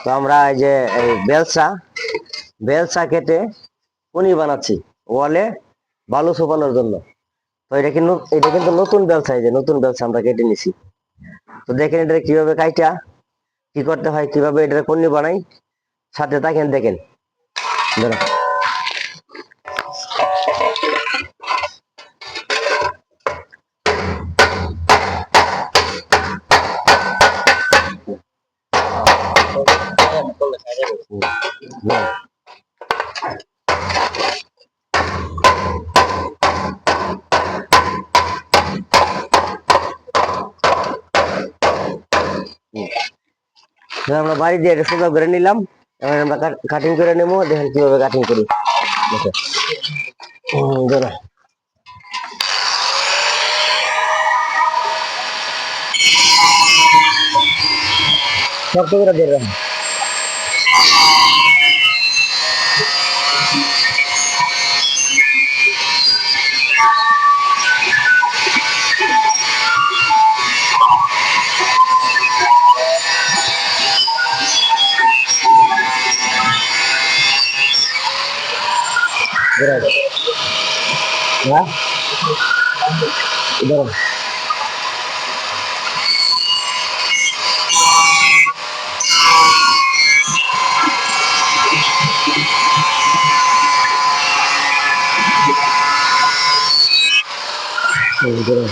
তো আমরা এই যে এই বেলসা বেলসা কেটে কুনি বানাচ্ছি ওয়ালে বালু ছোপানোর জন্য। তো এটা কিন্তু নতুন বেলসা, এই যে নতুন বেলসা আমরা কেটে নিছি। তো দেখেন এটা কিভাবে কাইটা কি করতে হয়, কিভাবে এটা কুনি বানাই, সাথে থাকেন দেখেন। দাঁড়া। দাঁড়া। আমরা বাড়ি দিয়ে এটা সোজা করে নিলাম। এবার আমরা কাটিং করে নেবো, দেখেন কিভাবে কাটিং করি। দেখেন। দাঁড়া। শক্ত করে ধরে রাখুন। দাঁড়া। হ্যাঁ, দাঁড়া। দাঁড়া।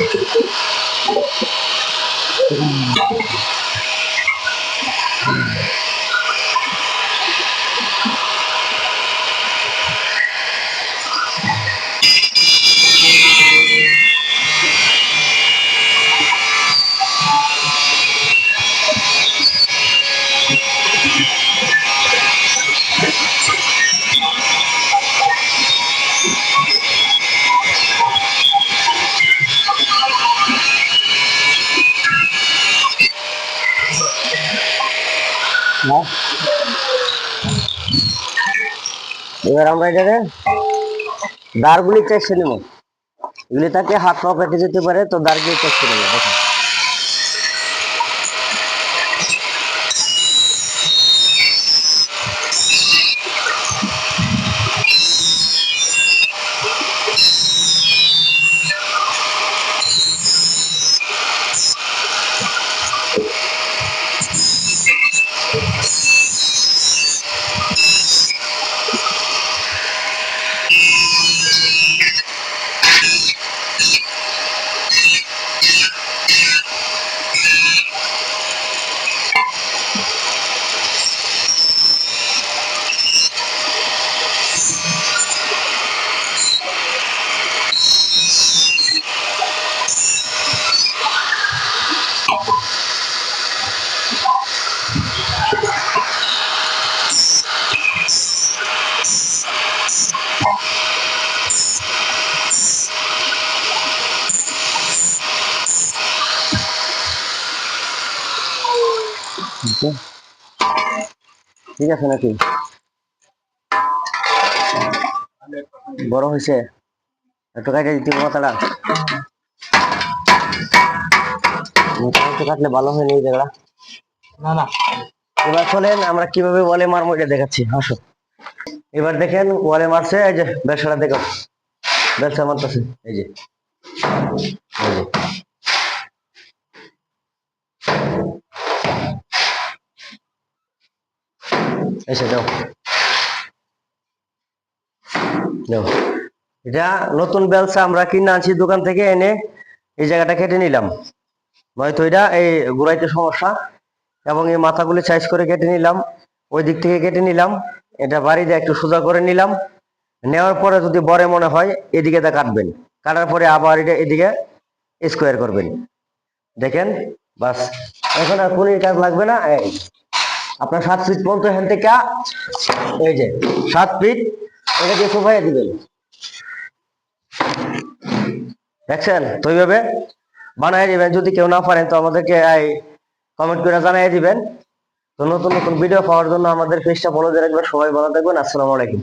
হ্যাঁ, এবার আমরা এটাকে দাঁড়গুলি চেষ্টা নেব। এগুলি থাকে হাত পা পেটে যেতে পারে, তো দাঁড়গুলি চেষ্টা নেব। দেখেন। ঠিক আছে নাকি? বড় হয়েছে? একটু কাটে দিতে মাথাটা। একটু কাটলে ভালো হয়নি এই জায়গাটা। না না, এবার চলেন আমরা কিভাবে ওয়ালে মারবো এটা দেখাচ্ছি, আসো। এবার দেখেন ওয়ালে মারছে, এই যে ব্যবসাটা দেখো, ব্যবসা মারতেছে, এই যে এই যে। এসে দাও দাও। এটা নতুন বেলসা আমরা কিনে আনছি দোকান থেকে, এনে এই জায়গাটা কেটে নিলাম। হয়তো এটা এই গোড়াইতে সমস্যা, এবং এই মাথাগুলি সাইজ করে কেটে নিলাম, ওই দিক থেকে কেটে নিলাম। এটা বাড়িতে একটু সোজা করে নিলাম। নেওয়ার পরে যদি বড় মনে হয় এদিকে তা কাটবেন, কাটার পরে আবার এটা এদিকে স্কোয়ার করবেন। দেখেন, বাস। এখন আর কোনো কাজ লাগবে না। এই আপনার 7 ফিট পর্যন্ত এখান থেকে, এই যে 7 ফিট এটা দিয়ে সোফাইয়া দিবেন। দেখছেন? তো এইভাবে বানাই দিবেন। যদি কেউ না পারেন তো আমাদেরকে কমেন্ট করে জানাই দিবেন। তো নতুন নতুন ভিডিও পাওয়ার জন্য আমাদের পেজটা ফলো দিয়ে রাখবেন। সবাই ভালো থাকবেন। আসসালামু আলাইকুম।